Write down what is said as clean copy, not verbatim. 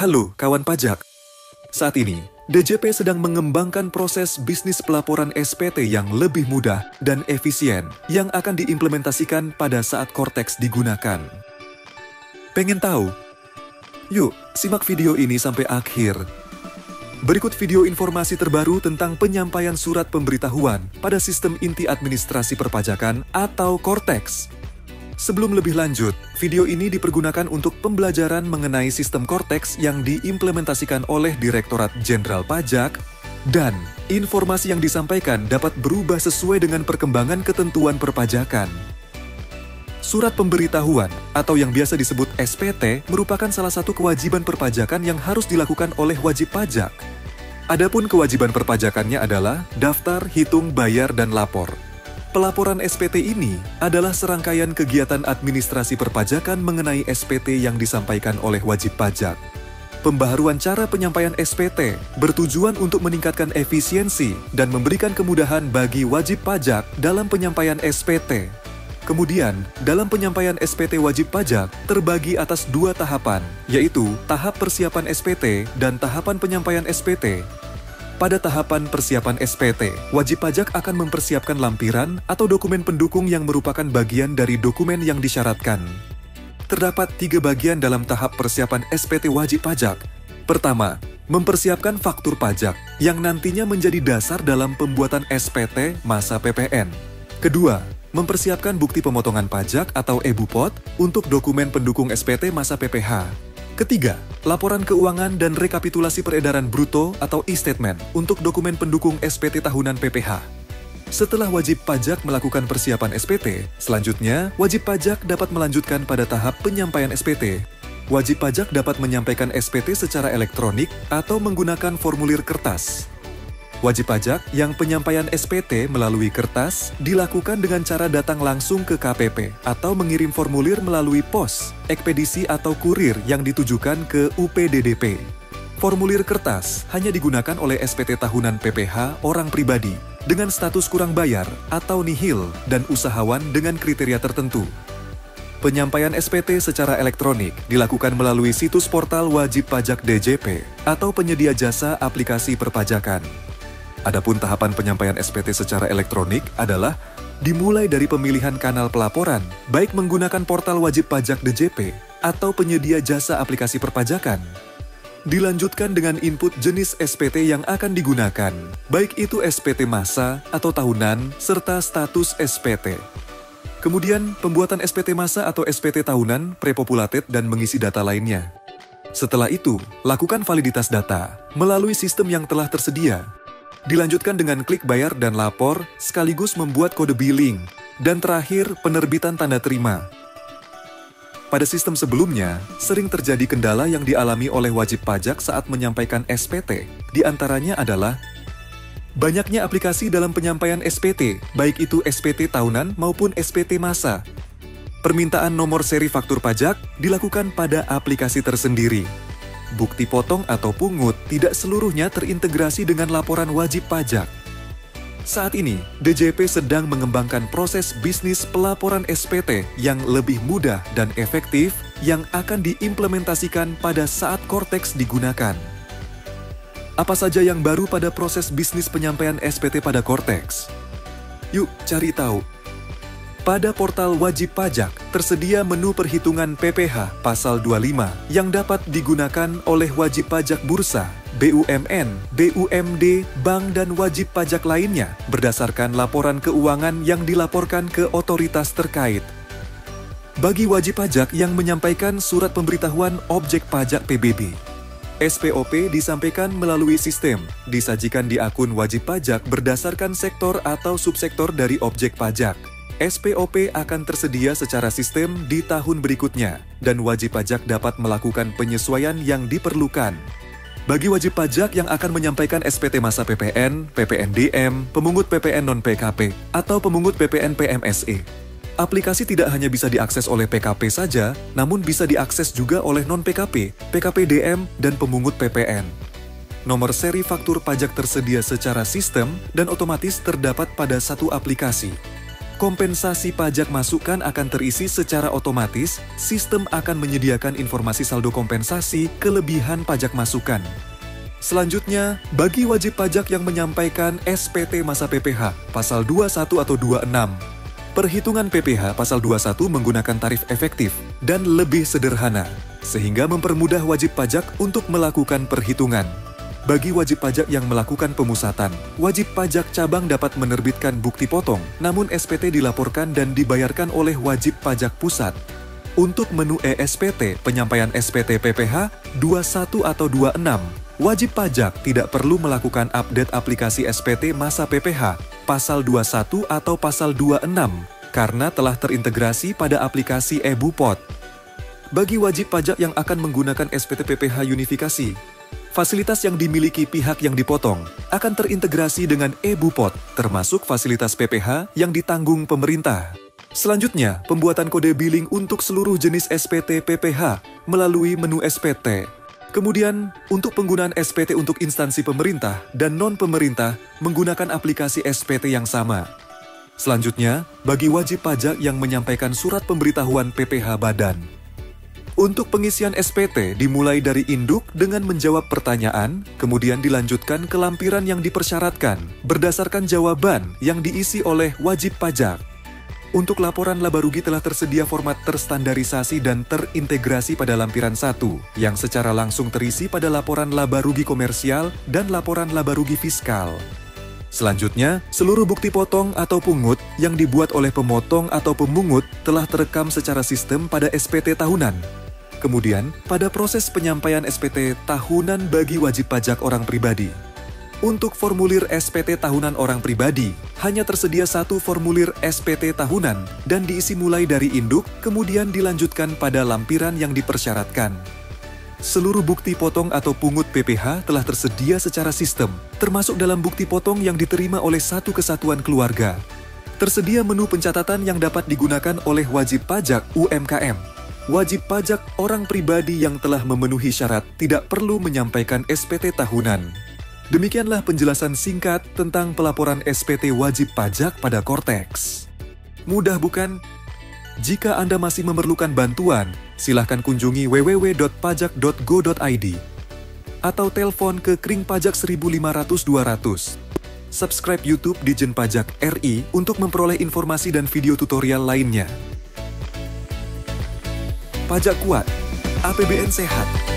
Halo kawan pajak, saat ini DJP sedang mengembangkan proses bisnis pelaporan SPT yang lebih mudah dan efisien yang akan diimplementasikan pada saat Cortex digunakan. Pengen tahu? Yuk, simak video ini sampai akhir. Berikut video informasi terbaru tentang penyampaian surat pemberitahuan pada sistem inti administrasi perpajakan atau Cortex. Sebelum lebih lanjut, video ini dipergunakan untuk pembelajaran mengenai sistem Cortex yang diimplementasikan oleh Direktorat Jenderal Pajak, dan informasi yang disampaikan dapat berubah sesuai dengan perkembangan ketentuan perpajakan. Surat pemberitahuan atau yang biasa disebut SPT merupakan salah satu kewajiban perpajakan yang harus dilakukan oleh wajib pajak. Adapun kewajiban perpajakannya adalah daftar, hitung, bayar, dan lapor. Pelaporan SPT ini adalah serangkaian kegiatan administrasi perpajakan mengenai SPT yang disampaikan oleh wajib pajak. Pembaharuan cara penyampaian SPT bertujuan untuk meningkatkan efisiensi dan memberikan kemudahan bagi wajib pajak dalam penyampaian SPT. Kemudian, dalam penyampaian SPT wajib pajak terbagi atas dua tahapan, yaitu tahap persiapan SPT dan tahapan penyampaian SPT. Pada tahapan persiapan SPT, wajib pajak akan mempersiapkan lampiran atau dokumen pendukung yang merupakan bagian dari dokumen yang disyaratkan. Terdapat 3 bagian dalam tahap persiapan SPT wajib pajak. Pertama, mempersiapkan faktur pajak yang nantinya menjadi dasar dalam pembuatan SPT masa PPN. Kedua, mempersiapkan bukti pemotongan pajak atau EBUPOT untuk dokumen pendukung SPT masa PPH. Ketiga, laporan keuangan dan rekapitulasi peredaran bruto atau e-statement untuk dokumen pendukung SPT tahunan PPH. Setelah wajib pajak melakukan persiapan SPT, selanjutnya wajib pajak dapat melanjutkan pada tahap penyampaian SPT. Wajib pajak dapat menyampaikan SPT secara elektronik atau menggunakan formulir kertas. Wajib pajak yang penyampaian SPT melalui kertas dilakukan dengan cara datang langsung ke KPP atau mengirim formulir melalui pos, ekspedisi atau kurir yang ditujukan ke UPDDP. Formulir kertas hanya digunakan oleh SPT tahunan PPH orang pribadi dengan status kurang bayar atau nihil dan usahawan dengan kriteria tertentu. Penyampaian SPT secara elektronik dilakukan melalui situs portal wajib pajak DJP atau penyedia jasa aplikasi perpajakan. Adapun tahapan penyampaian SPT secara elektronik adalah dimulai dari pemilihan kanal pelaporan, baik menggunakan portal wajib pajak DJP atau penyedia jasa aplikasi perpajakan. Dilanjutkan dengan input jenis SPT yang akan digunakan, baik itu SPT masa atau tahunan, serta status SPT. Kemudian, pembuatan SPT masa atau SPT tahunan, prepopulated, dan mengisi data lainnya. Setelah itu, lakukan validitas data melalui sistem yang telah tersedia. Dilanjutkan dengan klik bayar dan lapor, sekaligus membuat kode billing, dan terakhir penerbitan tanda terima. Pada sistem sebelumnya, sering terjadi kendala yang dialami oleh wajib pajak saat menyampaikan SPT. Di antaranya adalah banyaknya aplikasi dalam penyampaian SPT, baik itu SPT tahunan maupun SPT masa. Permintaan nomor seri faktur pajak dilakukan pada aplikasi tersendiri. Bukti potong atau pungut tidak seluruhnya terintegrasi dengan laporan wajib pajak. Saat ini, DJP sedang mengembangkan proses bisnis pelaporan SPT yang lebih mudah dan efektif yang akan diimplementasikan pada saat Cortex digunakan. Apa saja yang baru pada proses bisnis penyampaian SPT pada Cortex? Yuk cari tahu. Pada portal wajib pajak, tersedia menu perhitungan PPH pasal 25 yang dapat digunakan oleh wajib pajak bursa, BUMN, BUMD, bank, dan wajib pajak lainnya berdasarkan laporan keuangan yang dilaporkan ke otoritas terkait. Bagi wajib pajak yang menyampaikan surat pemberitahuan objek pajak PBB, SPOP disampaikan melalui sistem, disajikan di akun wajib pajak berdasarkan sektor atau subsektor dari objek pajak. SPOP akan tersedia secara sistem di tahun berikutnya, dan wajib pajak dapat melakukan penyesuaian yang diperlukan. Bagi wajib pajak yang akan menyampaikan SPT masa PPN, PPNDM, pemungut PPN non-PKP, atau pemungut PPN PMSE, aplikasi tidak hanya bisa diakses oleh PKP saja, namun bisa diakses juga oleh non-PKP, PKPDM, dan pemungut PPN. Nomor seri faktur pajak tersedia secara sistem dan otomatis terdapat pada satu aplikasi. kompensasi pajak masukan akan terisi secara otomatis, sistem akan menyediakan informasi saldo kompensasi kelebihan pajak masukan. Selanjutnya, bagi wajib pajak yang menyampaikan SPT masa PPh, pasal 21 atau 26. Perhitungan PPh pasal 21 menggunakan tarif efektif dan lebih sederhana, sehingga mempermudah wajib pajak untuk melakukan perhitungan. Bagi wajib pajak yang melakukan pemusatan, wajib pajak cabang dapat menerbitkan bukti potong, namun SPT dilaporkan dan dibayarkan oleh wajib pajak pusat. Untuk menu ESPT, penyampaian SPT PPh 21 atau 26, wajib pajak tidak perlu melakukan update aplikasi SPT masa PPh, pasal 21 atau pasal 26, karena telah terintegrasi pada aplikasi eBupot. Bagi wajib pajak yang akan menggunakan SPT PPh unifikasi, fasilitas yang dimiliki pihak yang dipotong akan terintegrasi dengan eBupot, termasuk fasilitas PPh yang ditanggung pemerintah. Selanjutnya, pembuatan kode billing untuk seluruh jenis SPT PPh melalui menu SPT. Kemudian, untuk penggunaan SPT untuk instansi pemerintah dan non-pemerintah menggunakan aplikasi SPT yang sama. Selanjutnya, bagi wajib pajak yang menyampaikan surat pemberitahuan PPh badan. Untuk pengisian SPT dimulai dari induk dengan menjawab pertanyaan, kemudian dilanjutkan ke lampiran yang dipersyaratkan berdasarkan jawaban yang diisi oleh wajib pajak. Untuk laporan laba rugi telah tersedia format terstandarisasi dan terintegrasi pada lampiran 1, yang secara langsung terisi pada laporan laba rugi komersial dan laporan laba rugi fiskal. Selanjutnya, seluruh bukti potong atau pungut yang dibuat oleh pemotong atau pemungut telah terekam secara sistem pada SPT tahunan. Kemudian, pada proses penyampaian SPT tahunan bagi wajib pajak orang pribadi. Untuk formulir SPT tahunan orang pribadi, hanya tersedia satu formulir SPT tahunan dan diisi mulai dari induk, kemudian dilanjutkan pada lampiran yang dipersyaratkan. Seluruh bukti potong atau pungut PPh telah tersedia secara sistem, termasuk dalam bukti potong yang diterima oleh satu kesatuan keluarga. Tersedia menu pencatatan yang dapat digunakan oleh wajib pajak UMKM. Wajib pajak orang pribadi yang telah memenuhi syarat tidak perlu menyampaikan SPT tahunan. Demikianlah penjelasan singkat tentang pelaporan SPT wajib pajak pada Kortex. Mudah bukan? Jika Anda masih memerlukan bantuan, silahkan kunjungi www.pajak.go.id atau telepon ke Kring Pajak 1500200. Subscribe YouTube Ditjen Pajak RI untuk memperoleh informasi dan video tutorial lainnya. Pajak kuat, APBN sehat.